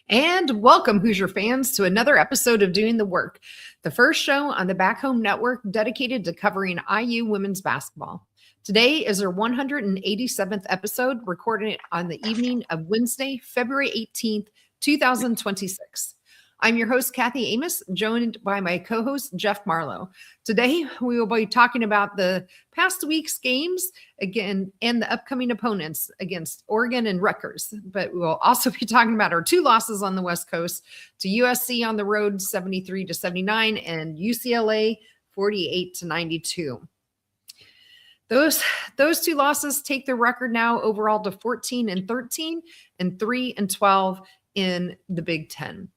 And welcome, Hoosier fans, to another episode of Doing the Work, the first show on the Back Home Network dedicated to covering IU women's basketball. Today is our 187th episode, recorded on the evening of Wednesday, February 18th, 2026. I'm your host, Kathy Amos, joined by my co-host, Jeff Marlow. Today, we will be talking about the past week's games again and the upcoming opponents against Oregon and Rutgers. But we will also be talking about our two losses on the West Coast to USC on the road, 73-79, and UCLA, 48-92. Those two losses take the record now overall to 14-13 and 3-12 in the Big Ten.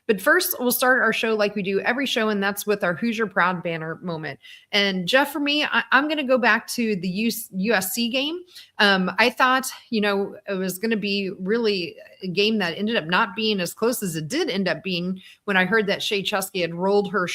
But first, we'll start our show like we do every show, and that's with our Hoosier Proud banner moment. And Jeff, for me, I'm going to go back to the USC game. I thought, it was going to be really a game that ended up not being as close as it did end up being when I heard that Shea Chusky had rolled her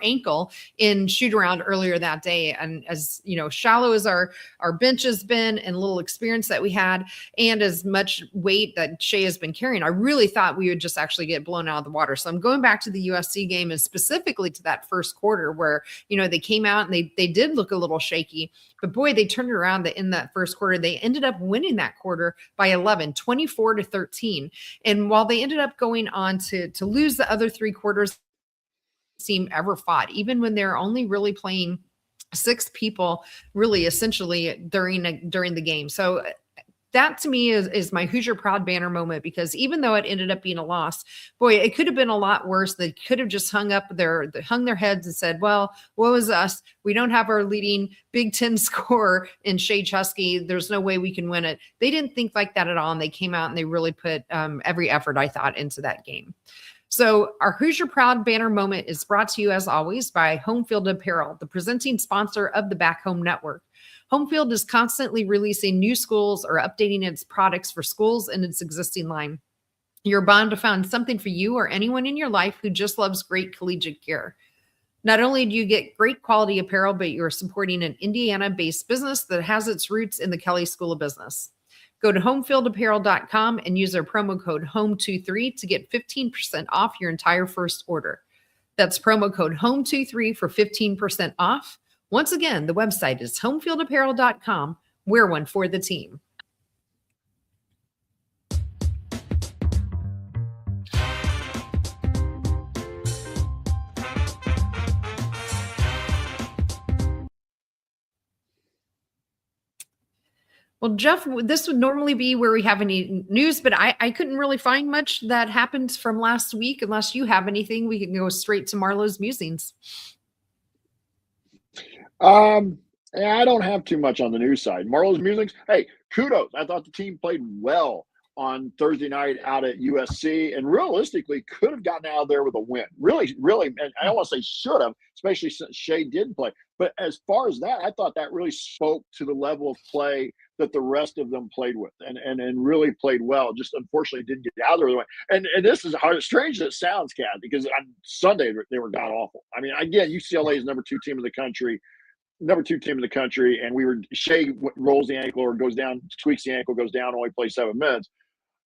ankle in shoot around earlier that day. And as shallow as our bench has been and little experience that we had, and as much weight that Shea has been carrying, I really thought we would just actually get blown out of the water. So I'm going back to the USC game and specifically to that first quarter where, they came out and they did look a little shaky, but boy, they turned it around in that first quarter. They ended up winning that quarter by 11, 24-13. And while they ended up going on to lose the other three quarters, team ever fought, even when they're only really playing six people really essentially during the game. So that to me is my Hoosier Proud banner moment, because even though it ended up being a loss, boy, it could have been a lot worse. They could have just hung their heads and said, well, woe is us. We don't have our leading Big Ten scorer in Shea Chusky. There's no way we can win it. They didn't think like that at all. And they came out and they really put every effort, I thought, into that game. So our Hoosier Proud banner moment is brought to you, as always, by Home Field Apparel, the presenting sponsor of the Back Home Network. Home Field is constantly releasing new schools or updating its products for schools in its existing line. You're bound to find something for you or anyone in your life who just loves great collegiate gear. Not only do you get great quality apparel, but you're supporting an Indiana-based business that has its roots in the Kelley School of Business. Go to homefieldapparel.com and use our promo code HOME23 to get 15% off your entire first order. That's promo code HOME23 for 15% off. Once again, the website is homefieldapparel.com. Wear one for the team. Well, Jeff, this would normally be where we have any news, but I couldn't really find much that happened from last week. Unless you have anything, we can go straight to Marlow's musings. I don't have too much on the news side. Marlow's musings, hey, kudos. I thought the team played well on Thursday night out at USC and realistically could have gotten out of there with a win. Really, and I don't want to say should have, especially since Shea didn't play. But as far as that, I thought that really spoke to the level of play that the rest of them played with and really played well. Just unfortunately didn't get out of there. And this is how strange as it sounds, Kat, because on Sunday they were god awful. I mean, again, UCLA is number two team in the country, and Shea rolls the ankle or goes down, tweaks the ankle, goes down, only plays 7 minutes.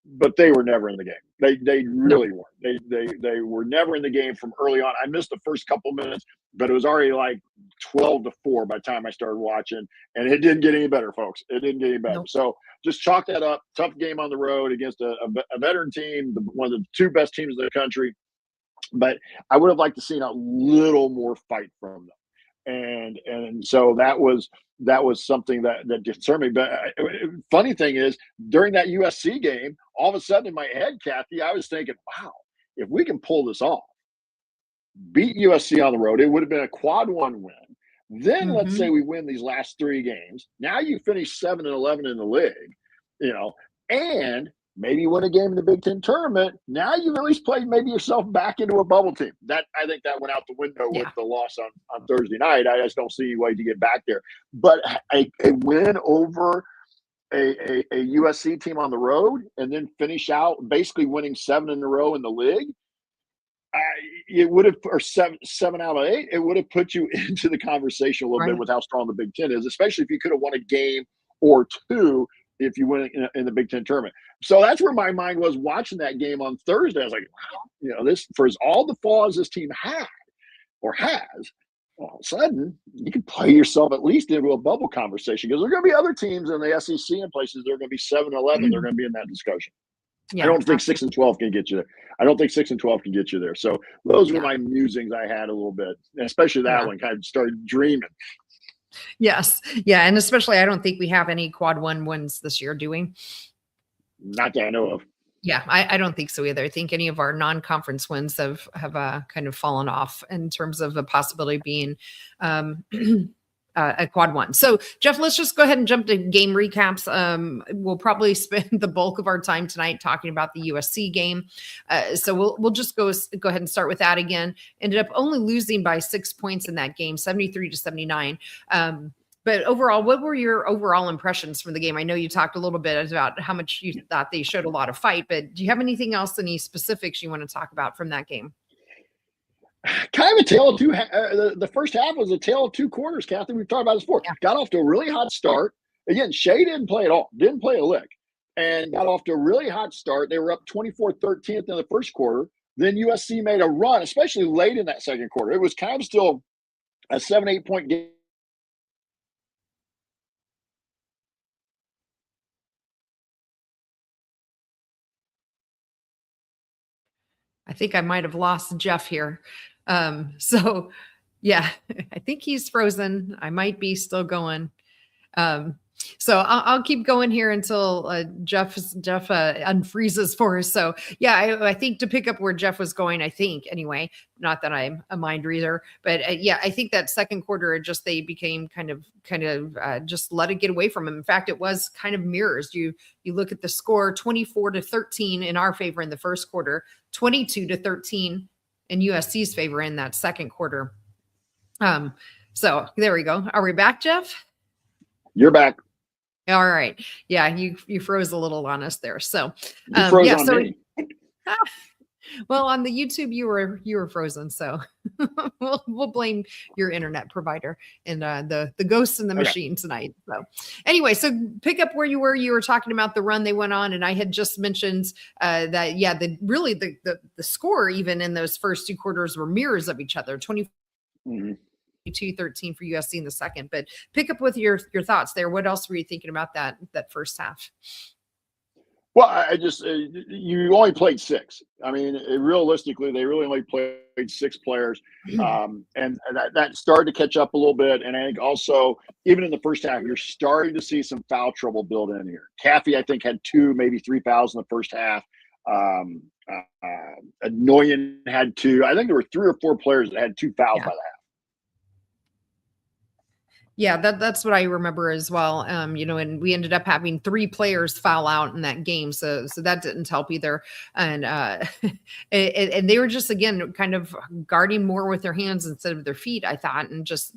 But they were never in the game. They really weren't. They were never in the game from early on. I missed the first couple minutes, but it was already like 12-4 by the time I started watching, and it didn't get any better, folks. It didn't get any better. Nope. So just chalk that up. Tough game on the road against a veteran team, one of the two best teams in the country. But I would have liked to see a little more fight from them. And so that was something that concerned me. But funny thing is, during that USC game, all of a sudden in my head, Kathy, I was thinking, wow, if we can pull this off, beat USC on the road, it would have been a quad one win. Then let's say we win these last 3 games. Now you finish 7-11 in the league, and maybe win a game in the Big Ten tournament. Now you at least play maybe yourself back into a bubble team. That I think that went out the window with the loss on Thursday night. I just don't see a way to get back there. But a win over a USC team on the road and then finish out basically winning 7 in a row in the league, it would have, or seven out of 8, it would have put you into the conversation a little bit with how strong the Big Ten is, especially if you could have won a game or 2 if you win in the Big Ten tournament. So that's where my mind was watching that game on Thursday. I was like, wow, this for all the flaws this team had or has, all of a sudden you can play yourself at least into a bubble conversation, because there are going to be other teams in the SEC and places that are going to be 7-11. They're going to be in that discussion. Yeah, I don't think 6 and 12 can get you there. I don't think 6 and 12 can get you there. So those were my musings I had a little bit, especially that one. Kind of started dreaming. Yes. Yeah. And especially, I don't think we have any quad 1 wins this year, do we? Not that I know of. Yeah, I don't think so either. I think any of our non-conference wins have kind of fallen off in terms of a possibility being a quad 1. So Jeff, let's just go ahead and jump to game recaps. We'll probably spend the bulk of our time tonight talking about the USC game. So we'll just go ahead and start with that again. Ended up only losing by 6 points in that game, 73-79. But overall, what were your overall impressions from the game? I know you talked a little bit about how much you thought they showed a lot of fight, but do you have anything else, any specifics you want to talk about from that game? Kind of a tale of two. The first half was a tale of two quarters, Kathy. We've talked about this before. Yeah. Got off to a really hot start. Again, Shea didn't play at all. Didn't play a lick. And got off to a really hot start. They were up 24-13 in the first quarter. Then USC made a run, especially late in that second quarter. It was kind of still a 7-8 point game. I think I might have lost Jeff here. So yeah, I think he's frozen. I might be still going. So I'll keep going here until Jeff unfreezes for us. So yeah, I think to pick up where Jeff was going, I think anyway, not that I'm a mind reader, but yeah, I think that second quarter, they became kind of just let it get away from him. In fact, it was kind of mirrors. You look at the score, 24-13 in our favor in the first quarter, 22-13 in USC's favor in that second quarter. So there we go. Are we back, Jeff? You're back. All right. Yeah, you froze a little on us there. So you froze on me. Well, on the YouTube you were frozen. So we'll blame your internet provider and the ghosts in the machine tonight. So anyway, so pick up where you were talking about the run they went on, and I had just mentioned that the score even in those first two quarters were mirrors of each other. 22-13 for USC in the second, but pick up with your thoughts there. What else were you thinking about that first half? Well, I just you only played 6. I mean, realistically, they really only played 6 players, and that started to catch up a little bit. And I think also, even in the first half, you're starting to see some foul trouble build in here. Caffey, I think, had 2, maybe 3 fouls in the first half. Anoyan had 2. I think there were 3 or 4 players that had 2 fouls by the half. Yeah, that's what I remember as well. And we ended up having 3 players foul out in that game. So that didn't help either. And and they were just, again, kind of guarding more with their hands instead of their feet, I thought, and just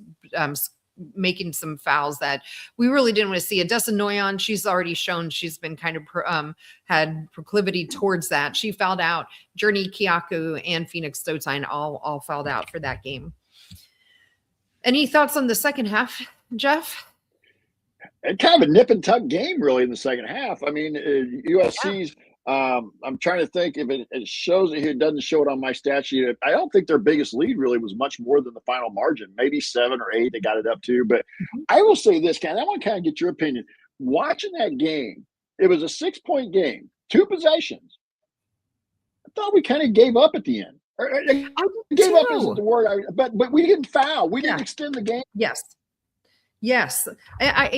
making some fouls that we really didn't want to see. Adessa Noyan, she's already shown she's been kind of had proclivity towards that. She fouled out. Journey Kiaku and Phoenix Stotine all fouled out for that game. Any thoughts on the second half, Jeff? And kind of a nip and tuck game, really, in the second half. I mean, USC's. I'm trying to think if it shows it here. It doesn't show it on my stat sheet. I don't think their biggest lead really was much more than the final margin. Maybe 7 or 8 they got it up to. But I will say this, Ken. I want to kind of get your opinion. Watching that game, it was a 6-point game, 2 possessions. I thought we kind of gave up at the end. I gave up isn't the word, but we didn't foul. We didn't extend the game. Yes. I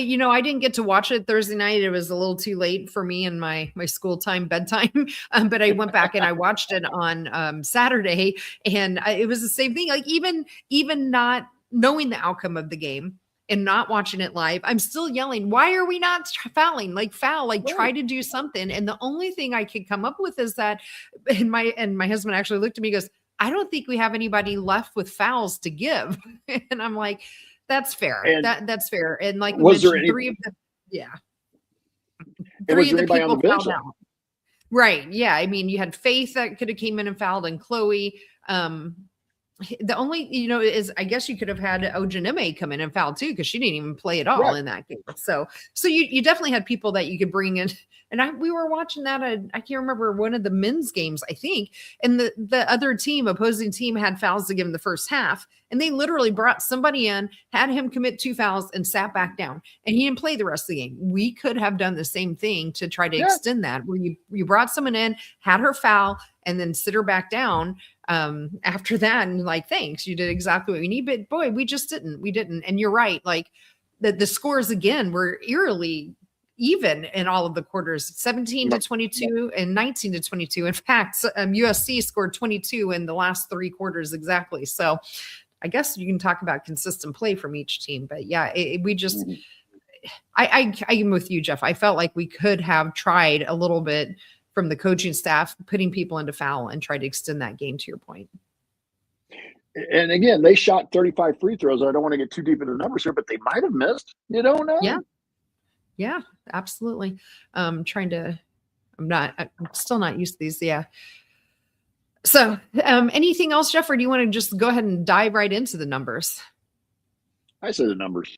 didn't get to watch it Thursday night. It was a little too late for me and my school time bedtime. But I went back and I watched it on Saturday, and it was the same thing. Like even not knowing the outcome of the game and not watching it live, I'm still yelling, why are we not fouling? Like foul, like try to do something. And the only thing I could come up with is that, and my husband actually looked at me and goes, I don't think we have anybody left with fouls to give. And I'm like, that's fair. And that's fair. And like was there 3 of them, 3 of the people fouled out. Right. Yeah. I mean, you had Faith that could have came in and fouled, and Chloe. The only, is I guess you could have had Ojaneme come in and foul too, because she didn't even play at all in that game. So you definitely had people that you could bring in. And we were watching that. I can't remember, one of the men's games, I think. And the other opposing team had fouls to give in the first half. And they literally brought somebody in, had him commit 2 fouls and sat back down. And he didn't play the rest of the game. We could have done the same thing to try to extend that, where you brought someone in, had her foul, and then sit her back down after that. And like, thanks, you did exactly what we need. But boy, we didn't. And you're right. Like the scores again were eerily even in all of the quarters, 17-22 and 19-22. In fact, USC scored 22 in the last 3 quarters exactly. So I guess you can talk about consistent play from each team. But yeah, we just, I am with you, Jeff. I felt like we could have tried a little bit from the coaching staff, putting people into foul and try to extend that game, to your point. And again, they shot 35 free throws. I don't want to get too deep into the numbers here, but they might have missed. You don't know. Yeah, absolutely. I'm still not used to these. Yeah. So anything else, Jeff, or do you want to just go ahead and dive right into the numbers? I say the numbers.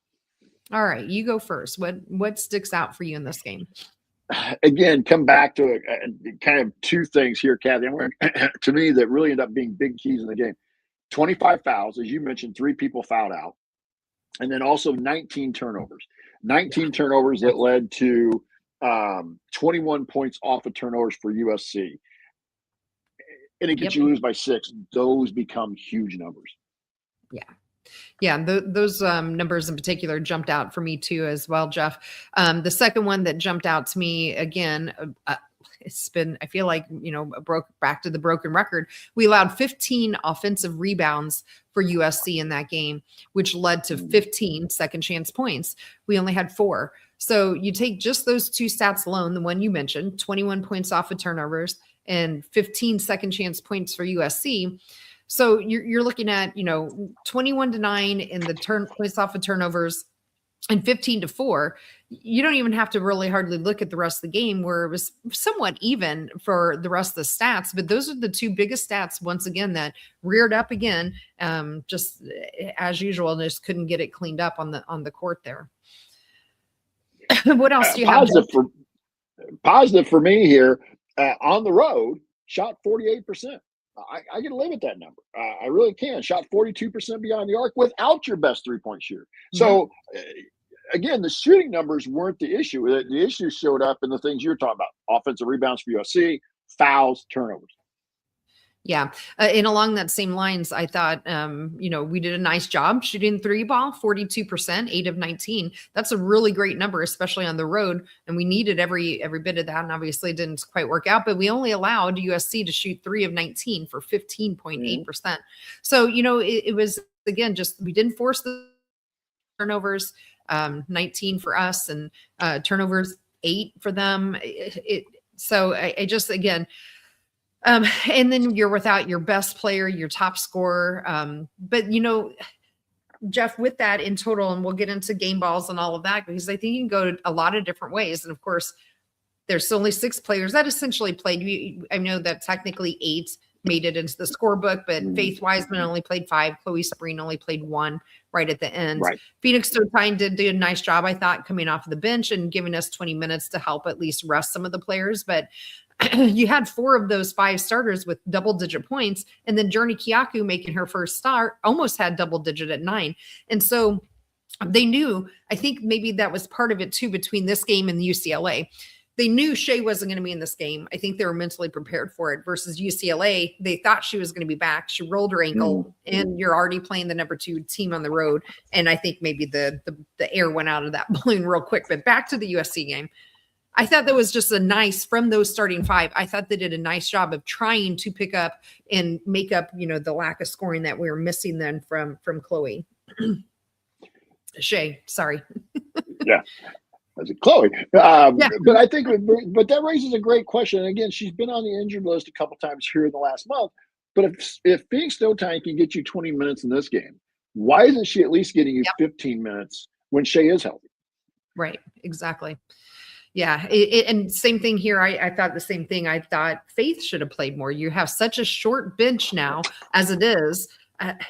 All right, you go first. What sticks out for you in this game? Again, come back to kind of 2 things here, Kathy. To me, that really end up being big keys in the game. 25 fouls, as you mentioned, 3 people fouled out, and then also 19 turnovers. 19 turnovers that led to 21 points off of turnovers for USC. And it gets you lose by 6. Those become huge numbers. Yeah, those numbers in particular jumped out for me too as well, Jeff. The second one that jumped out to me again, it's been, I feel like, back to the broken record. We allowed 15 offensive rebounds for USC in that game, which led to 15 second chance points. We only had 4. So you take just those 2 stats alone, the one you mentioned, 21 points off of turnovers and 15 second chance points for USC. So you're looking at, 21-9 in the points off of turnovers and 15-4. You don't even have to really hardly look at the rest of the game, where it was somewhat even for the rest of the stats. But those are the 2 biggest stats, once again, that reared up again, just as usual, just couldn't get it cleaned up on the court there. What else do you have? Positive for me here, on the road, shot 48%. I can live at that number. I really can. Shot 42% beyond the arc without your best 3-point shooter. So, again, the shooting numbers weren't the issue. The issue showed up in the things you're talking about: offensive rebounds for USC, fouls, turnovers. Yeah. And along that same lines, I thought, we did a nice job shooting 3 ball, 42%, 8 of 19. That's a really great number, especially on the road. And we needed every bit of that. And obviously it didn't quite work out, but we only allowed USC to shoot 3 of 19 for 15.8%. So, it was, again, just, we didn't force the turnovers, 19 for us, and turnovers 8 for them. So I just, again, and then you're without your best player, your top scorer. But, Jeff, with that in total, and we'll get into game balls and all of that, because I think you can go a lot of different ways. And of course, there's only 6 players that essentially played. I know that technically 8 made it into the scorebook, but Faith Wiseman only played 5. Chloe Spreen only played 1 right at the end. Right. Phoenix Stotine did do a nice job, I thought, coming off of the bench and giving us 20 minutes to help at least rest some of the players. But you had 4 of those 5 starters with double-digit points, and then Journey Kiaku, making her first start, almost had double-digit at 9. And so they knew, I think maybe that was part of it too, between this game and the UCLA. They knew Shea wasn't going to be in this game. I think they were mentally prepared for it, versus UCLA. They thought she was going to be back. She rolled her ankle, and you're already playing the number 2 team on the road. And I think maybe the air went out of that balloon real quick. But back to the USC game. I thought that was just from those starting 5, I thought they did a nice job of trying to pick up and make up, the lack of scoring that we were missing then from Chloe. Shea, sorry. Yeah. That's it, Chloe. But I think, but that raises a great question. And again, she's been on the injured list a couple times here in the last month. But if Phoenix Stotine can get you 20 minutes in this game, why isn't she at least getting you 15 minutes when Shea is healthy? Right. Exactly. Yeah. And same thing here. I thought the same thing. I thought Faith should have played more. You have such a short bench now as it is.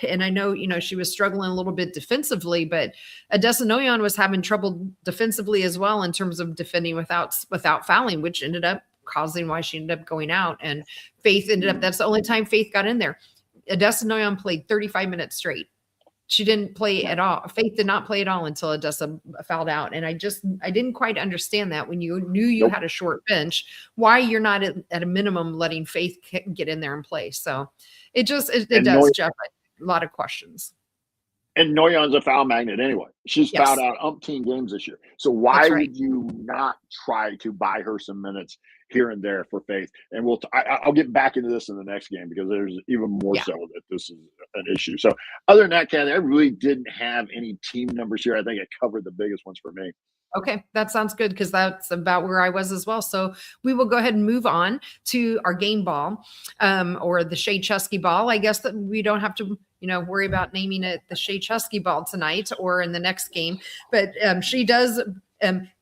and I know, she was struggling a little bit defensively, but Odessa Noyan was having trouble defensively as well in terms of defending without fouling, which ended up causing why she ended up going out. And Faith that's the only time Faith got in there. Odessa Noyan played 35 minutes straight. She didn't play at all. Faith did not play at all until Odessa fouled out. And I didn't quite understand that when you knew you had a short bench, why you're not at a minimum letting Faith get in there and play. So it does, Jeff, a lot of questions. And Noyan's a foul magnet anyway. She's fouled out umpteen games this year. So why would you not try to buy her some minutes here and there for Faith? And I'll get back into this in the next game because there's even more so that this is an issue. So other than that, Kathy, I really didn't have any team numbers here. I think it covered the biggest ones for me. Okay, that sounds good because that's about where I was as well. So we will go ahead and move on to our game ball, or the Shea Chusky ball. I guess that we don't have to, worry about naming it the Shea Chusky ball tonight or in the next game. But she does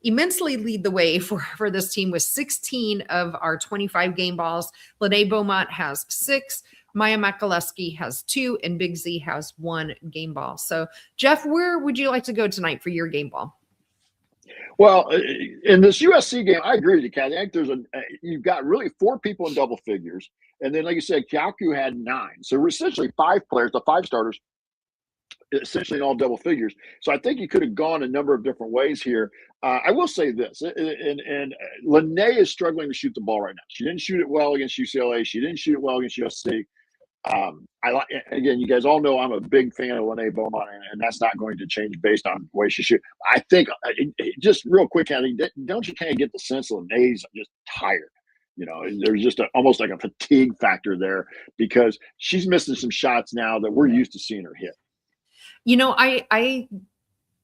immensely lead the way for this team with 16 of our 25 game balls. Lene Beaumont has 6. Maya Makaleski has 2, and Big Z has 1 game ball. So, Jeff, where would you like to go tonight for your game ball? Well, in this USC game, I agree with you, Kathy. I think you've got really 4 people in double figures. And then, like you said, Kyaku had 9. So we're essentially 5 players, the 5 starters, essentially in all double figures. So I think you could have gone a number of different ways here. I will say this, and Lene is struggling to shoot the ball right now. She didn't shoot it well against UCLA. She didn't shoot it well against USC. Again, you guys all know I'm a big fan of Lene Beaumont, and that's not going to change based on the way she shoots. I think, just real quick, Kathy, don't you kind of get the sense Lene's just tired? There's just almost like a fatigue factor there because she's missing some shots now that we're used to seeing her hit.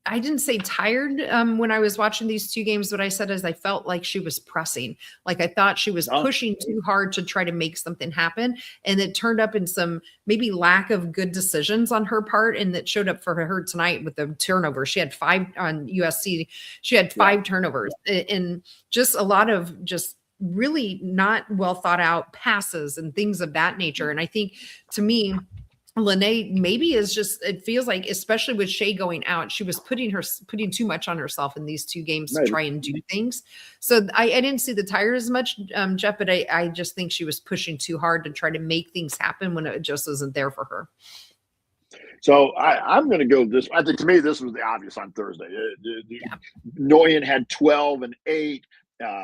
I didn't say tired when I was watching these 2 games. What I said is I felt like she was pressing. Like I thought she was pushing too hard to try to make something happen. And it turned up in some maybe lack of good decisions on her part. And that showed up for her tonight with the turnover. She had 5 on USC. She had 5 turnovers and just a lot of just really not well thought out passes and things of that nature. And I think to me, Lene maybe it feels like, especially with Shea going out, she was putting too much on herself in these 2 games to try and do things. So I didn't see the tire as much, Jeff, but I just think she was pushing too hard to try to make things happen when it just wasn't there for her. So I'm going to go this. I think to me, this was the obvious on Thursday. Noyan had 12 and 8.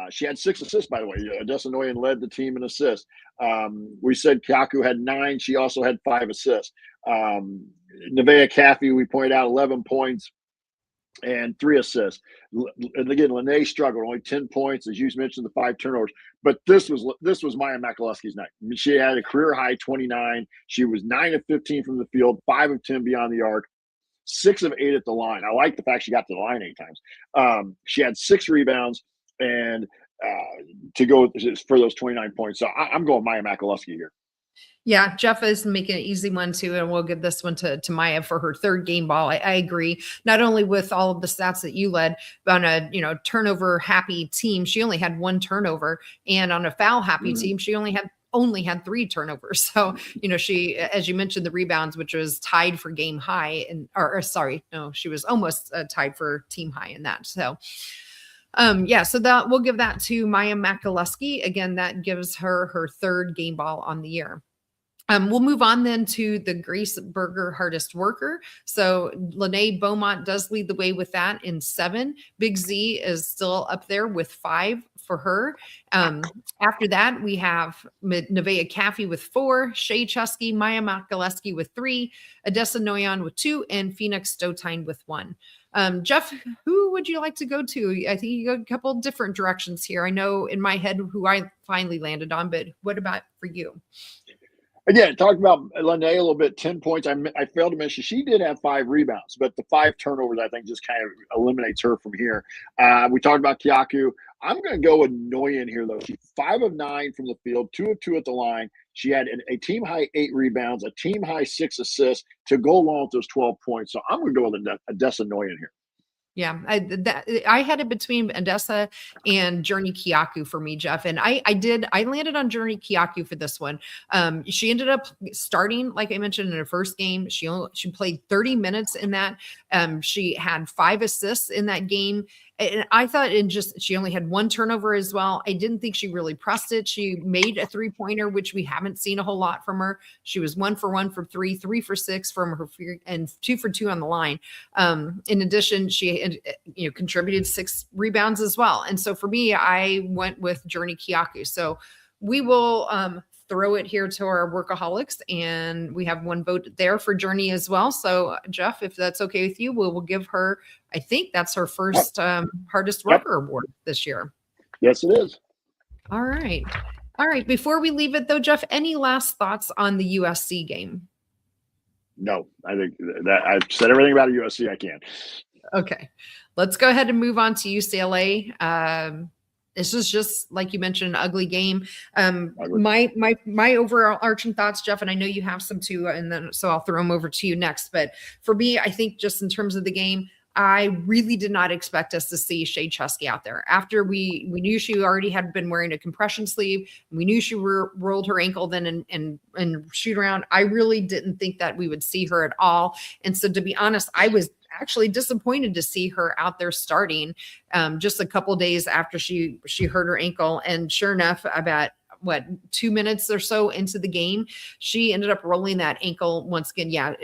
She had 6 assists, by the way. Odessa Noyan led the team in assists. We said Kyaku had 9. She also had 5 assists. Nevaeh Caffey, we pointed out, 11 points and 3 assists. And again, Lene struggled, only 10 points, as you mentioned, the 5 turnovers. But this was Maya Makaleski's night. I mean, she had a career high 29. She was 9 of 15 from the field, 5 of 10 beyond the arc, 6 of 8 at the line. I like the fact she got to the line 8 times. She had 6 rebounds. And to go for those 29 points. So I'm going Maya Makaleski here. Yeah, Jeff is making an easy one too, and we'll give this one to Maya for her 3rd game ball. I agree. Not only with all of the stats that you led, but on a turnover happy team, she only had 1 turnover, and on a foul happy team, she only had 3 turnovers. So, she, as you mentioned, the rebounds, which was tied for game high, she was almost tied for team high in that. So. So that we'll give that to Maya Makaleski. Again, that gives her 3rd game ball on the year. We'll move on then to the Grace Berger hardest worker. So Lene Beaumont does lead the way with that in 7. Big Z is still up there with 5 for her. After that, we have Nevaeh Caffey with 4, Shea Chusky, Maya Makaleski with 3, Odessa Noyan with 2, and Phoenix Stotine with 1. Jeff, who would you like to go to? I think you go a couple different directions here. I know in my head who I finally landed on, but what about for you? Again, talking about Lene a little bit, 10 points. I failed to mention she did have 5 rebounds, but the 5 turnovers, I think, just kind of eliminates her from here. We talked about Kyaku. I'm going to go with Noyan here, though. She's 5 of 9 from the field, 2 of 2 at the line. She had a team-high 8 rebounds, a team-high 6 assists to go along with those 12 points. So I'm going to go with Odessa Noyan here. Yeah, I had it between Odessa and Journey Kiyaku for me, Jeff, and I landed on Journey Kiyaku for this one. She ended up starting, like I mentioned, in her first game. She played 30 minutes in that. She had 5 assists in that game. And I thought she only had 1 turnover as well. I didn't think she really pressed it. She made a 3-pointer, which we haven't seen a whole lot from her. She was 1 for 1 for 3, 3 for 6 from her, and 2 for 2 on the line. In addition, she contributed 6 rebounds as well. And so for me, I went with Journey Kiyaku. So we will throw it here to our workaholics, and we have 1 vote there for Journey as well. So Jeff, if that's okay with you, we'll give her, I think that's her first hardest worker award this year. Yes, it is. All right. Before we leave it though, Jeff, any last thoughts on the USC game? No, I think that I've said everything about USC I can. Okay, let's go ahead and move on to UCLA. This is just, like you mentioned, an ugly game. My overarching thoughts, Jeff, and I know you have some too, and then so I'll throw them over to you next. But for me, I think just in terms of the game, I really did not expect us to see Shea Chesky out there. After we knew she already had been wearing a compression sleeve, and we knew she rolled her ankle then and shoot around. I really didn't think that we would see her at all. And so, to be honest, I was actually disappointed to see her out there starting just a couple days after she hurt her ankle. And sure enough, about 2 minutes or so into the game, she ended up rolling that ankle once again. Yeah,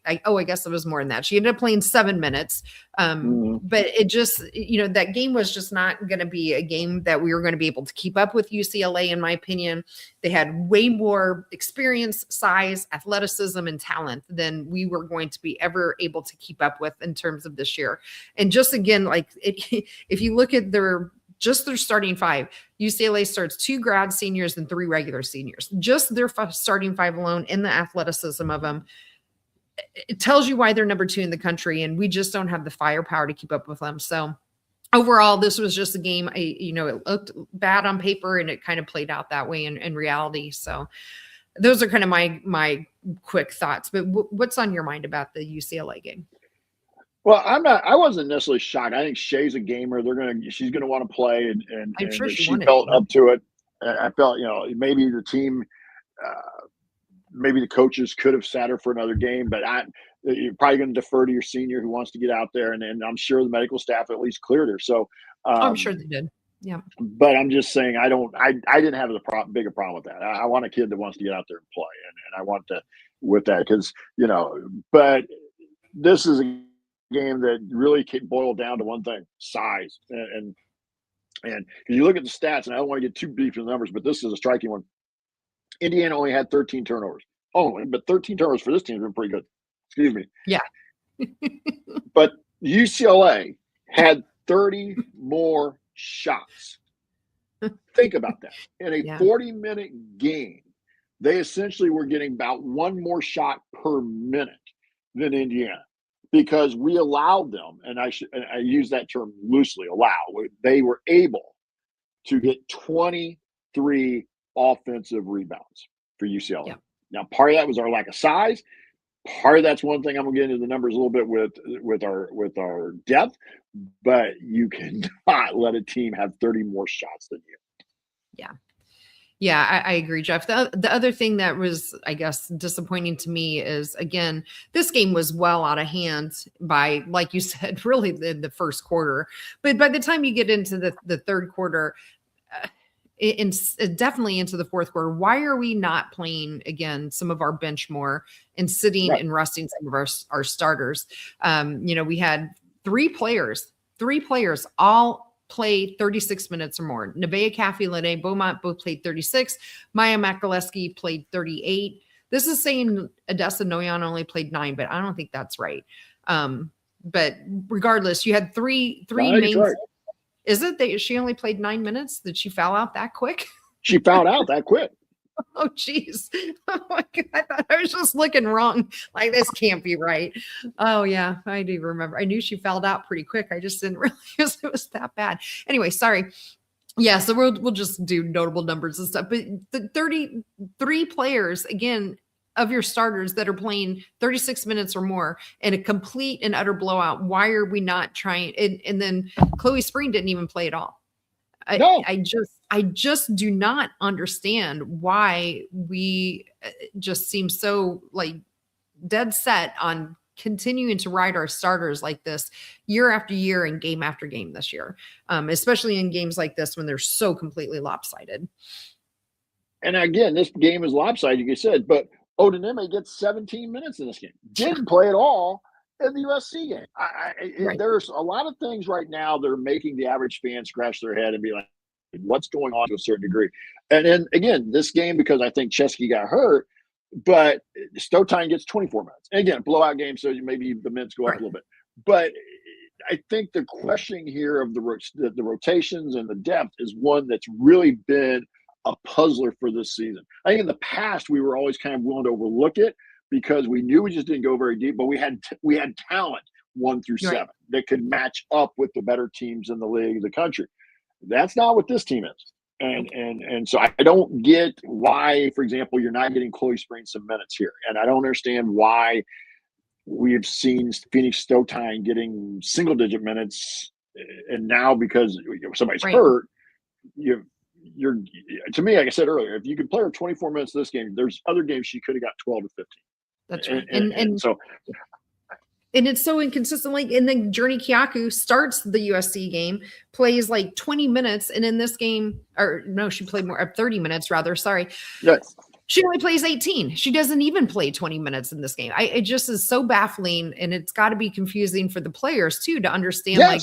I guess it was more than that. She ended up playing 7 minutes. But it just, that game was just not going to be a game that we were going to be able to keep up with UCLA, in my opinion. They had way more experience, size, athleticism, and talent than we were going to be ever able to keep up with in terms of this year. And just again, if you look at their starting 5, UCLA starts 2 grad seniors and 3 regular seniors. Just their starting 5 alone, in the athleticism of them, it tells you why they're number 2 in the country, and we just don't have the firepower to keep up with them. So overall, this was just a game. It looked bad on paper, and it kind of played out that way in reality. So those are kind of my quick thoughts. But what's on your mind about the UCLA game? Well, I wasn't necessarily shocked. I think Shea's a gamer. She's gonna want to play, and I'm sure she felt up to it. I felt, maybe the team, maybe the coaches could have sat her for another game, but you're probably going to defer to your senior who wants to get out there, and I'm sure the medical staff at least cleared her. So I'm sure they did. Yeah. But I'm just saying, I didn't have bigger problem with that. I want a kid that wants to get out there and play, and I want to with that because but this is a game that really boiled down to one thing: size. And if you look at the stats, and I don't want to get too deep in the numbers, but this is a striking one. Indiana only had 13 turnovers. But 13 turnovers for this team has been pretty good. Excuse me. Yeah. But UCLA had 30 more shots. Think about that. In a 40-minute game, they essentially were getting about 1 more shot per minute than Indiana, because we allowed them, and I use that term loosely, they were able to get 23 offensive rebounds for UCLA. Yeah. Now, part of that was our lack of size. Part of that's one thing. I'm gonna get into the numbers a little bit with our depth, but you cannot let a team have 30 more shots than you. Yeah, I agree, Jeff. The other thing that was, I guess, disappointing to me is, again, this game was well out of hand by, like you said, really the first quarter. But by the time you get into the third quarter, definitely into the fourth quarter, why are we not playing, again, some of our bench more and sitting and resting some of our starters? We had three players all play 36 minutes or more. Nevaeh Caffey, Lene Beaumont both played 36. Maya Makaleski played 38. This is saying Odessa Noyan only played 9, but I don't think that's right. But regardless, you had three main. Right. Is it that she only played 9 minutes? Did she foul out that quick? She fouled out that quick. Oh, geez. Oh, my God. I thought I was just looking wrong. Like, this can't be right. Oh, yeah. I do remember. I knew she fouled out pretty quick. I just didn't realize it was that bad. Anyway, sorry. Yeah, so we'll just do notable numbers and stuff. But the 33 players, again, of your starters that are playing 36 minutes or more in a complete and utter blowout. Why are we not trying? And then Chloe Spring didn't even play at all. No. I just do not understand why we just seem so like dead set on continuing to ride our starters like this year after year and game after game this year, especially in games like this when they're so completely lopsided. And again, this game is lopsided, like you said, but Odineme gets 17 minutes in this game. Didn't play at all in the USC game. Right. There's a lot of things right now that are making the average fan scratch their head and be like, what's going on to a certain degree? And then again, this game, because I think Chesky got hurt, but Stotine gets 24 minutes. And again, blowout game, so maybe the minutes go up a little bit. But I think the questioning here of the rotations and the depth is one that's really been a puzzler for this season. I think in the past we were always kind of willing to overlook it because we knew we just didn't go very deep, but we had talent 1 through 7 that could match up with the better teams in the league, the country. That's not what this team is. And so I don't get why, for example, you're not getting Chloe Spring some minutes here. And I don't understand why we have seen Phoenix Stotine getting single-digit minutes, and now because somebody's hurt, you're to me, like I said earlier, if you could play her 24 minutes this game, there's other games she could have got 12 to 15. That's right. And so. And it's so inconsistent. Like, and then Journey Kyaku starts the USC game, plays like 20 minutes. And in this game, or no, she played more, 30 minutes rather. Sorry. Yes. She only plays 18. She doesn't even play 20 minutes in this game. It just is so baffling, and it's got to be confusing for the players too to understand like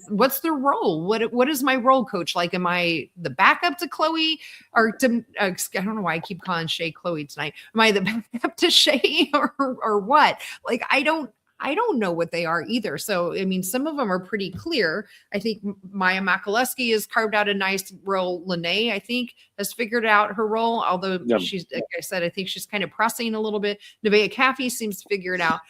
what's their role. What is my role, coach? Like, am I the backup to Chloe, or to I don't know why I keep calling Shay Chloe tonight. Am I the backup to Shay or what? Like, I don't know what they are either. So, I mean, some of them are pretty clear. I think Maya Makalewski has carved out a nice role. Lene, I think, has figured out her role, although she's, like I said, I think she's kind of pressing a little bit. Nevaeh Caffey seems to figure it out.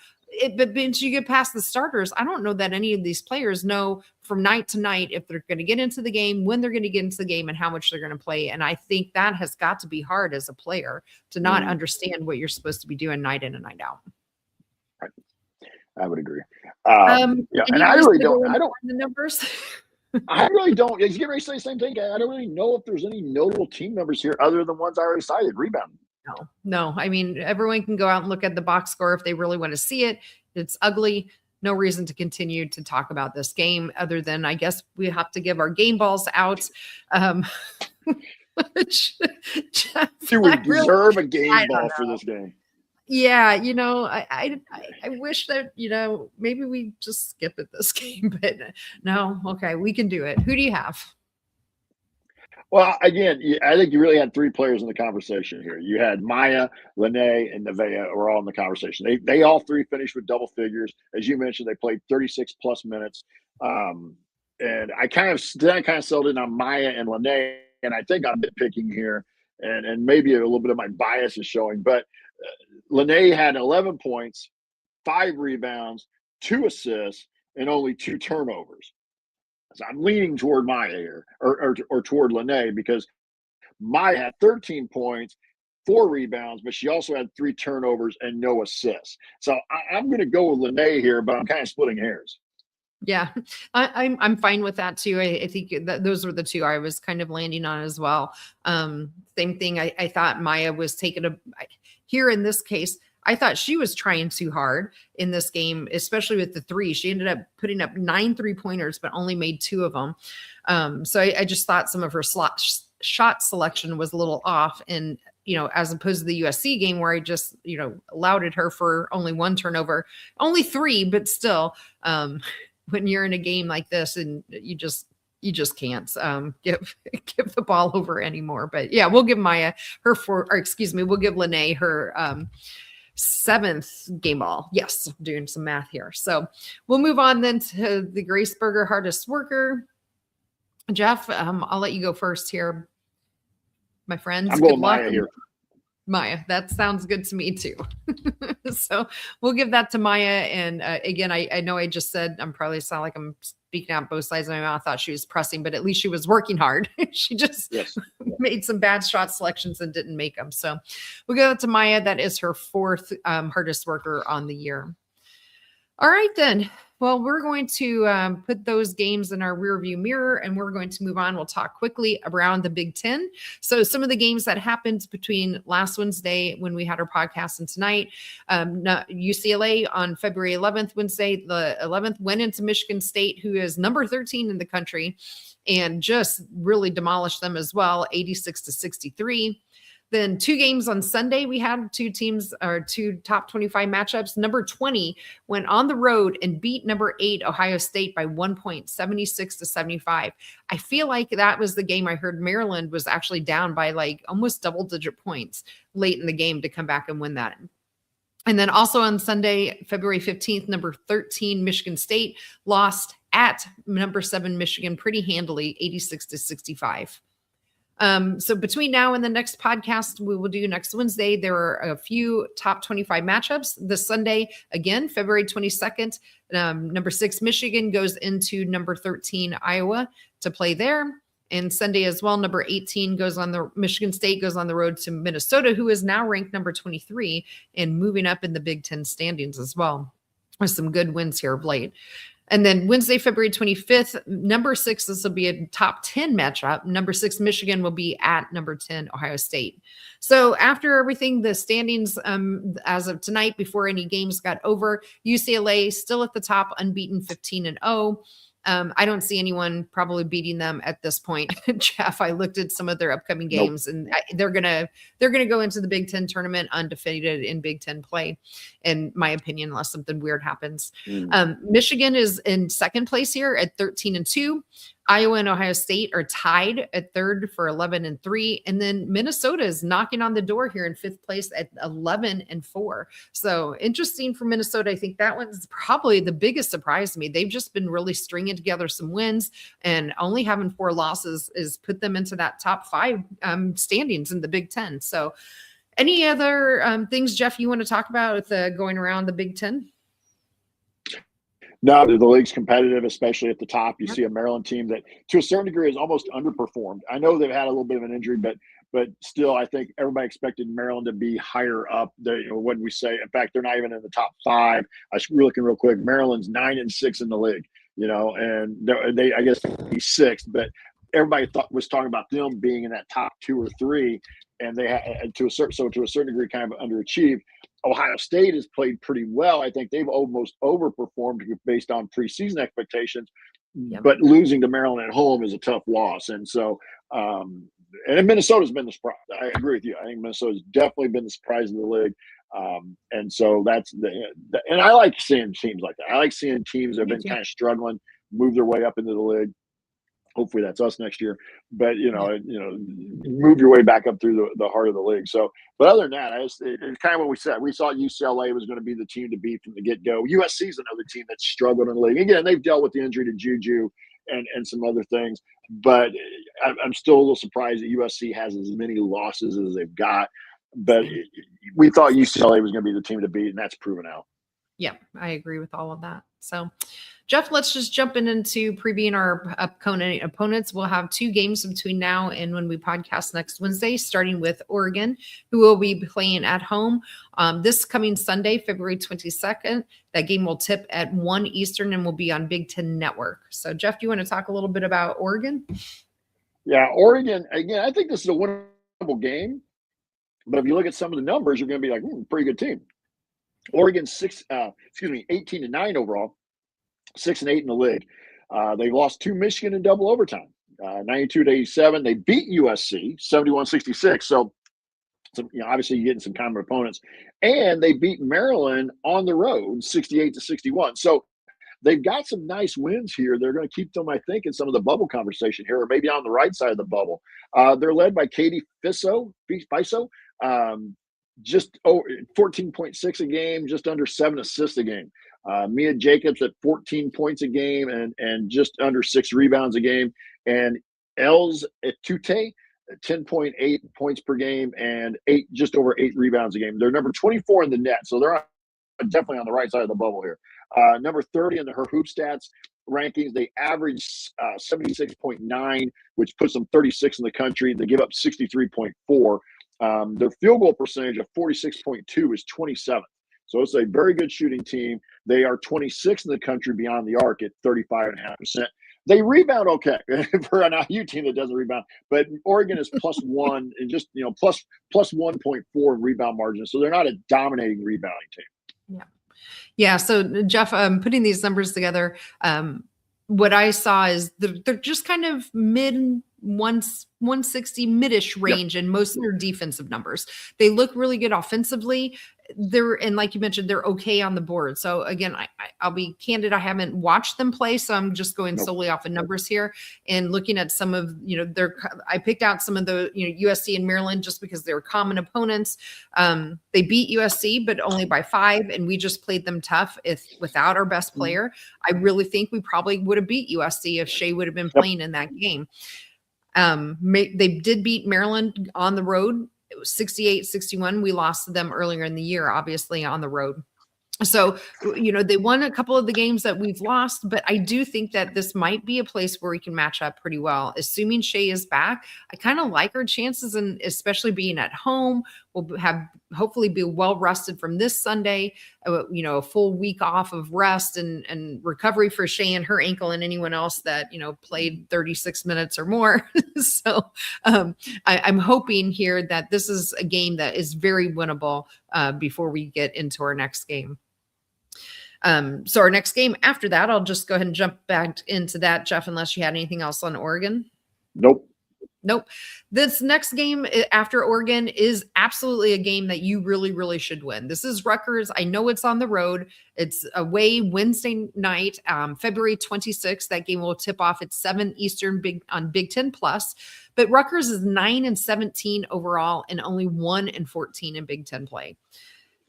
But once you get past the starters, I don't know that any of these players know from night to night if they're going to get into the game, when they're going to get into the game, and how much they're going to play. And I think that has got to be hard as a player to not understand what you're supposed to be doing night in and night out. Right. I would agree. And I really don't. The numbers. I really don't. You get ready to say the same thing. I don't really know if there's any notable team numbers here other than ones I already cited. Rebound. No. I mean, everyone can go out and look at the box score if they really want to see it. It's ugly. No reason to continue to talk about this game other than I guess we have to give our game balls out. Jeff, do we deserve a game ball for this game? Yeah, I wish that, maybe we just skip it this game, but no, okay, we can do it. Who do you have? Well, again, I think you really had 3 players in the conversation here. You had Maya, Lene, and Nevaeh were all in the conversation. They all 3 finished with double figures. As you mentioned, they played 36 plus minutes. And I kind of settled in on Maya and Lene, and I think I'm nitpicking here, and maybe a little bit of my bias is showing, but Lene had 11 points, 5 rebounds, 2 assists, and only 2 turnovers. So I'm leaning toward Maya here, or toward Lene, because Maya had 13 points, 4 rebounds, but she also had 3 turnovers and no assists. So I'm going to go with Lene here, but I'm kind of splitting hairs. Yeah, I'm fine with that too. I think that those were the 2 I was kind of landing on as well. Same thing. I thought Maya was taking here in this case. I thought she was trying too hard in this game, especially with the 3. She ended up putting up 9 3-pointers, but only made 2 of them. So I just thought some of her shot selection was a little off. And, as opposed to the USC game where I just, lauded her for only 1 turnover, only 3, but still, when you're in a game like this and you just can't give the ball over anymore. But yeah, we'll give Maya we'll give Lene her 7th game ball. Yes, I'm doing some math here. So we'll move on then to the Graceberger hardest worker. Jeff, I'll let you go first here, my friends. I'm going Maya here. Maya. That sounds good to me too. So we'll give that to Maya. And again, I know I just said I'm probably sound like I'm speaking out both sides of my mouth. I thought she was pressing, but at least she was working hard. She just made some bad shot selections and didn't make them. So we'll give that to Maya. That is her fourth hardest worker on the year. All right, then. Well, we're going to put those games in our rearview mirror, and we're going to move on. We'll talk quickly around the Big Ten. So some of the games that happened between last Wednesday when we had our podcast and tonight, UCLA on February 11th, Wednesday, the 11th, went into Michigan State, who is number 13 in the country, and just really demolished them as well, 86-63. Then 2 games on Sunday, we had 2 teams or 2 top 25 matchups. Number 20 went on the road and beat number 8 Ohio State by 1 point, 76-75. I feel like that was the game I heard Maryland was actually down by like almost double-digit points late in the game to come back and win that. And then also on Sunday, February 15th, number 13 Michigan State lost at number 7 Michigan pretty handily, 86-65. So between now and the next podcast we will do next Wednesday, there are a few top 25 matchups. This Sunday, again, February 22nd, number 6 Michigan goes into number 13 Iowa to play there. And Sunday as well, number 18 Michigan State goes on the road to Minnesota, who is now ranked number 23 and moving up in the Big Ten standings as well, with some good wins here of late. And then Wednesday, February 25th, number 6, this will be a top 10 matchup. Number 6, Michigan will be at number 10, Ohio State. So after everything, the standings as of tonight, before any games got over, UCLA still at the top, unbeaten, 15-0. I don't see anyone probably beating them at this point. Jeff, I looked at some of their upcoming games, and they're gonna go into the Big Ten tournament undefeated in Big Ten play, in my opinion, unless something weird happens. Michigan is in second place here at 13-2. Iowa and Ohio State are tied at third for 11-3. And then Minnesota is knocking on the door here in fifth place at 11-4. So interesting for Minnesota. I think that one's probably the biggest surprise to me. They've just been really stringing together some wins, and only having 4 losses is put them into that top 5 standings in the Big Ten. So any other things, Jeff, you want to talk about with going around the Big Ten? No, the league's competitive, especially at the top. You see a Maryland team that, to a certain degree, has almost underperformed. I know they've had a little bit of an injury, but still, I think everybody expected Maryland to be higher up. When we say, in fact, they're not even in the top 5. I was looking real quick. Maryland's 9-6 in the league, and they I guess be 6th, but everybody was talking about them being in that top 2 or 3, and they had to a certain degree kind of underachieved. Ohio State has played pretty well. I think they've almost overperformed based on preseason expectations, but losing to Maryland at home is a tough loss. And so, and Minnesota's been the surprise. I agree with you. I think Minnesota's definitely been the surprise of the league. And so and I like seeing teams like that. I like seeing teams that have been kind of struggling move their way up into the league. Hopefully that's us next year, but move your way back up through the heart of the league. So, but other than that, it's kind of what we said. We thought UCLA was going to be the team to beat from the get-go. USC is another team that's struggled in the league. Again, they've dealt with the injury to Juju and some other things, but I'm still a little surprised that USC has as many losses as they've got. But we thought UCLA was going to be the team to beat, and that's proven out. Yeah, I agree with all of that. So, Jeff, let's just jump into previewing our upcoming opponents. We'll have 2 games between now and when we podcast next Wednesday, starting with Oregon, who will be playing at home this coming Sunday, February 22nd. That game will tip at 1 Eastern and will be on Big Ten Network. So, Jeff, do you want to talk a little bit about Oregon? Yeah, Oregon, again, I think this is a winnable game. But if you look at some of the numbers, you're going to be like, pretty good team. Oregon's 18-9 overall, 6-8 in the league. They lost to Michigan in double overtime, 92-87. They beat USC 71-66. So obviously you're getting some common opponents, and they beat Maryland on the road 68-61. So they've got some nice wins here. They're going to keep them, I think, in some of the bubble conversation here, or maybe on the right side of the bubble. They're led by Katie Fiso. Just 14.6 a game, just under 7 assists a game. Mia Jacobs at 14 points a game and just under 6 rebounds a game. And Els Etute 10.8 points per game, and just over 8 rebounds a game. They're number 24 in the net, so they're definitely on the right side of the bubble here. Number 30 in her hoop stats rankings. They average 76.9, which puts them 36 in the country. They give up 63.4. Their field goal percentage of 46.2 is 27th. So it's a very good shooting team. They are 26th in the country beyond the arc at 35.5%. They rebound okay for an IU team that doesn't rebound, but Oregon is +1 and just plus 1.4 in rebound margin. So they're not a dominating rebounding team. Yeah. Yeah. So Jeff, putting these numbers together, what I saw is they're just kind of mid 160 mid-ish range in most of their defensive numbers. They look really good offensively. And like you mentioned, they're okay on the board. So again, I'll be candid. I haven't watched them play, so I'm just going solely off of numbers here and looking at some of, I picked out some of the, USC and Maryland just because they're common opponents. They beat USC, but only by 5. And we just played them tough without our best player. I really think we probably would have beat USC if Shea would have been playing in that game. They did beat Maryland on the road. It was 68-61. We lost to them earlier in the year, obviously on the road. So, they won a couple of the games that we've lost, but I do think that this might be a place where we can match up pretty well. Assuming Shea is back, I kind of like our chances, and especially being at home, we'll hopefully be well rested from this Sunday, a full week off of rest and recovery for Shea and her ankle and anyone else that, played 36 minutes or more. So I'm hoping here that this is a game that is very winnable before we get into our next game. So our next game after that, I'll just go ahead and jump back into that, Jeff, unless you had anything else on Oregon. Nope. This next game after Oregon is absolutely a game that you really, really should win. This is Rutgers. I know it's on the road. It's away Wednesday night, February 26th. That game will tip off at 7 Eastern on Big Ten Plus. But Rutgers is 9-17 overall and only 1-14 in Big Ten play.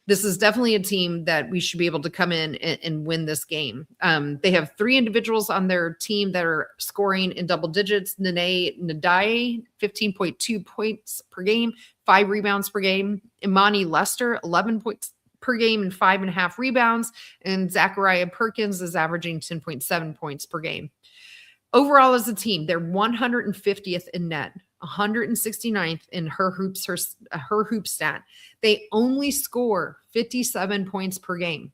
This is definitely a team that we should be able to come in and win this game. They have 3 individuals on their team that are scoring in double digits. Nene Nadaye, 15.2 points per game, 5 rebounds per game. Imani Lester, 11 points per game and 5.5 rebounds. And Zachariah Perkins is averaging 10.7 points per game. Overall, as a team, they're 150th in net, 169th in her hoop stat. They only score 57 points per game.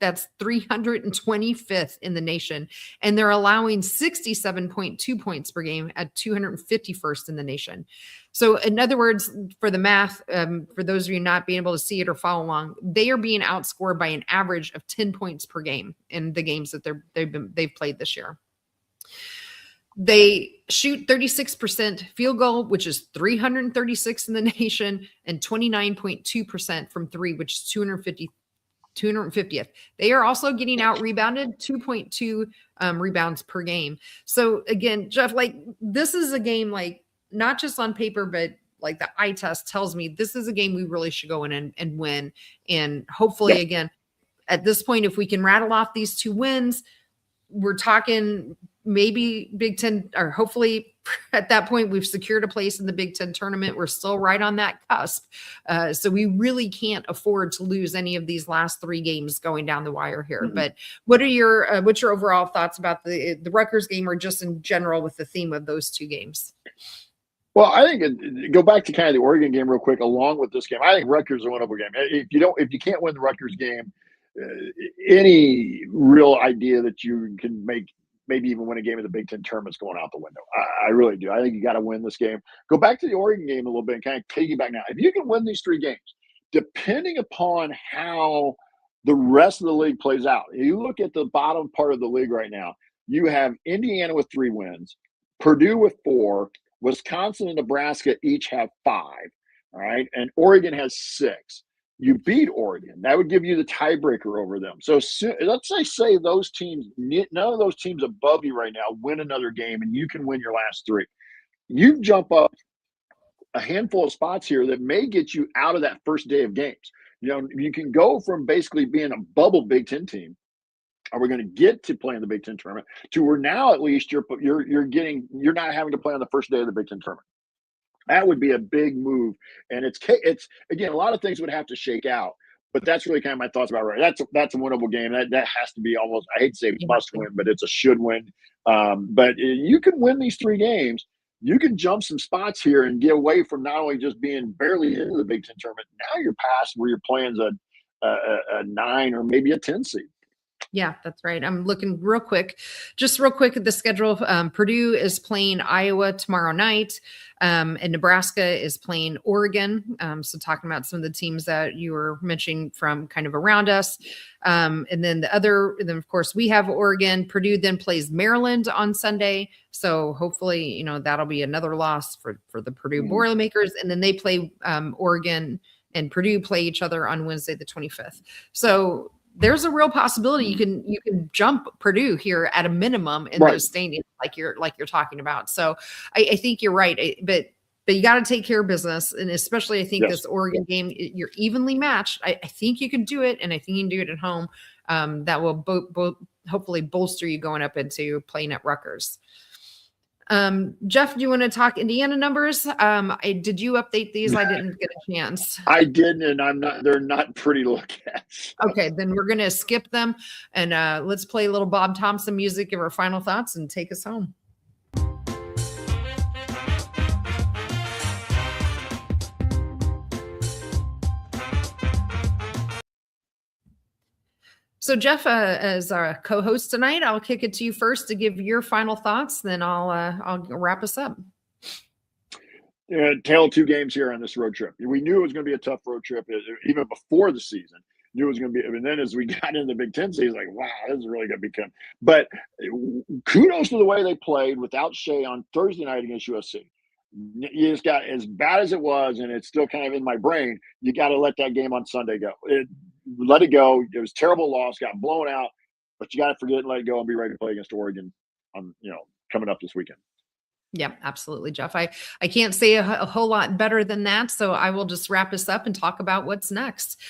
That's 325th in the nation. And they're allowing 67.2 points per game at 251st in the nation. So in other words, for the math, for those of you not being able to see it or follow along, they are being outscored by an average of 10 points per game in the games that they've played this year. They shoot 36% field goal, which is 336 in the nation, and 29.2% from 3, which is 250th. They are also getting out rebounded, 2.2 rebounds per game. So again, Jeff, this is a game, not just on paper, but the eye test tells me this is a game we really should go in and win. And hopefully, again, at this point, if we can rattle off these 2 wins, we're talking maybe Big Ten, or hopefully at that point we've secured a place in the Big Ten tournament. We're still right on that cusp. So we really can't afford to lose any of these last 3 games going down the wire here. Mm-hmm. But what's your overall thoughts about the Rutgers game, or just in general with the theme of those 2 games? Well, I think go back to kind of the Oregon game real quick, along with this game. I think Rutgers is a winnable game. If you can't win the Rutgers game, any real idea that you can maybe even win a game of the Big Ten tournament is going out the window. I really do. I think you got to win this game. Go back to the Oregon game a little bit and kind of piggyback now. If you can win these 3 games, depending upon how the rest of the league plays out, if you look at the bottom part of the league right now, you have Indiana with 3 wins, Purdue with 4, Wisconsin and Nebraska each have 5, all right, and Oregon has 6. You beat Oregon. That would give you the tiebreaker over them. So let's say those teams, none of those teams above you right now win another game, and you can win your last 3. You jump up a handful of spots here that may get you out of that first day of games. You can go from basically being a bubble Big Ten team are we going to get to play in the Big Ten tournament to where now at least you're not having to play on the first day of the Big Ten tournament. That would be a big move. And it's again, a lot of things would have to shake out, but that's really kind of my thoughts about it. That's a winnable game. That has to be almost, I hate to say must win, but it's a should win. But you can win these 3 games. You can jump some spots here and get away from not only just being barely into the Big Ten tournament. Now you're past where you're playing a 9 or maybe a 10 seed. Yeah, that's right. I'm looking just real quick at the schedule. Purdue is playing Iowa tomorrow night, and Nebraska is playing Oregon. So talking about some of the teams that you were mentioning from kind of around us. And then of course we have Oregon. Purdue then plays Maryland on Sunday. So hopefully, that'll be another loss for the Purdue Boilermakers. And then they play Oregon and Purdue play each other on Wednesday, the 25th. So there's a real possibility you can jump Purdue here at a minimum in those stadiums like you're talking about. So I think you're right, but you got to take care of business, and especially I think this Oregon game, you're evenly matched. I think you can do it, and I think you can do it at home. That will hopefully bolster you going up into playing at Rutgers. Jeff, do you want to talk Indiana numbers? Did you update these? I didn't get a chance. I didn't, and they're not pretty to look at. So. Okay, then we're going to skip them, and let's play a little Bob Thompson music, give our final thoughts, and take us home. So Jeff, as our co-host tonight, I'll kick it to you first to give your final thoughts. Then I'll wrap us up. Tale of 2 games here on this road trip. We knew it was going to be a tough road trip even before the season. Knew it was going to be, and then as we got into the Big Ten season, like, wow, this is really going to become. But kudos to the way they played without Shea on Thursday night against USC. You just got, as bad as it was, and it's still kind of in my brain, you got to let that game on Sunday go. Let it go. It was a terrible loss, got blown out, but you got to forget and let it go and be ready to play against Oregon on, coming up this weekend. Yeah, absolutely, Jeff. I can't say a whole lot better than that. So I will just wrap us up and talk about what's next.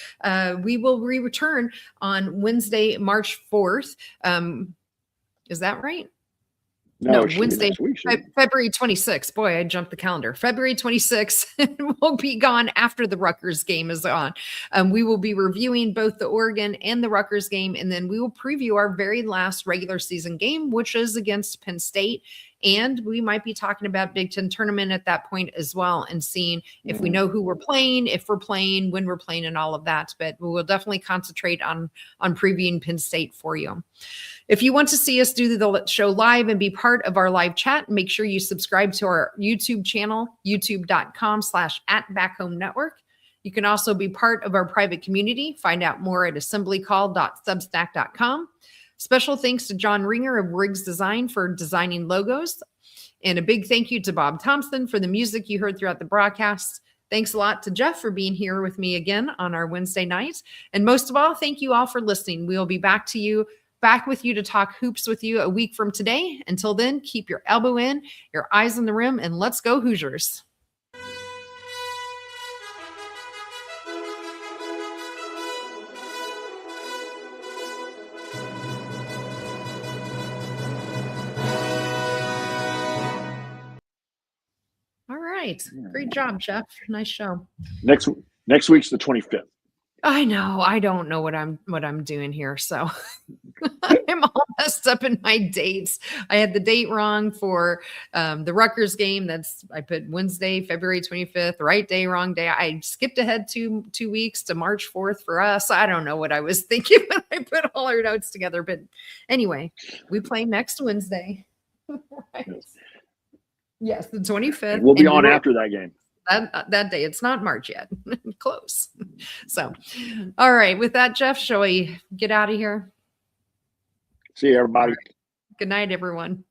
We will return on Wednesday, March 4th. Is that right? No, Wednesday, February 26th. Boy, I jumped the calendar. February 26th. We'll be gone after the Rutgers game is on. We will be reviewing both the Oregon and the Rutgers game, and then we will preview our very last regular season game, which is against Penn State. And we might be talking about Big Ten tournament at that point as well, and seeing if we know who we're playing, if we're playing, when we're playing, and all of that. But we will definitely concentrate on previewing Penn State for you. If you want to see us do the show live and be part of our live chat, make sure you subscribe to our YouTube channel, youtube.com/@BackHomeNetwork. You can also be part of our private community. Find out more at assemblycall.substack.com. Special thanks to John Ringer of Riggs Design for designing logos. And a big thank you to Bob Thompson for the music you heard throughout the broadcast. Thanks a lot to Jeff for being here with me again on our Wednesday night. And most of all, thank you all for listening. We'll be back with you to talk hoops with you a week from today. Until then, keep your elbow in, your eyes on the rim, and let's go Hoosiers. Great job, Jeff. Nice show. Next week's the 25th. I know. I don't know what I'm doing here. So I'm all messed up in my dates. I had the date wrong for the Rutgers game. I put Wednesday, February 25th, right day, wrong day. I skipped ahead 2 weeks to March 4th for us. I don't know what I was thinking when I put all our notes together. But anyway, we play next Wednesday. Right. Yes, the 25th. We'll be on after that game. That day. It's not March yet. Close. So, all right. With that, Jeff, shall we get out of here? See you, everybody. Good night, everyone.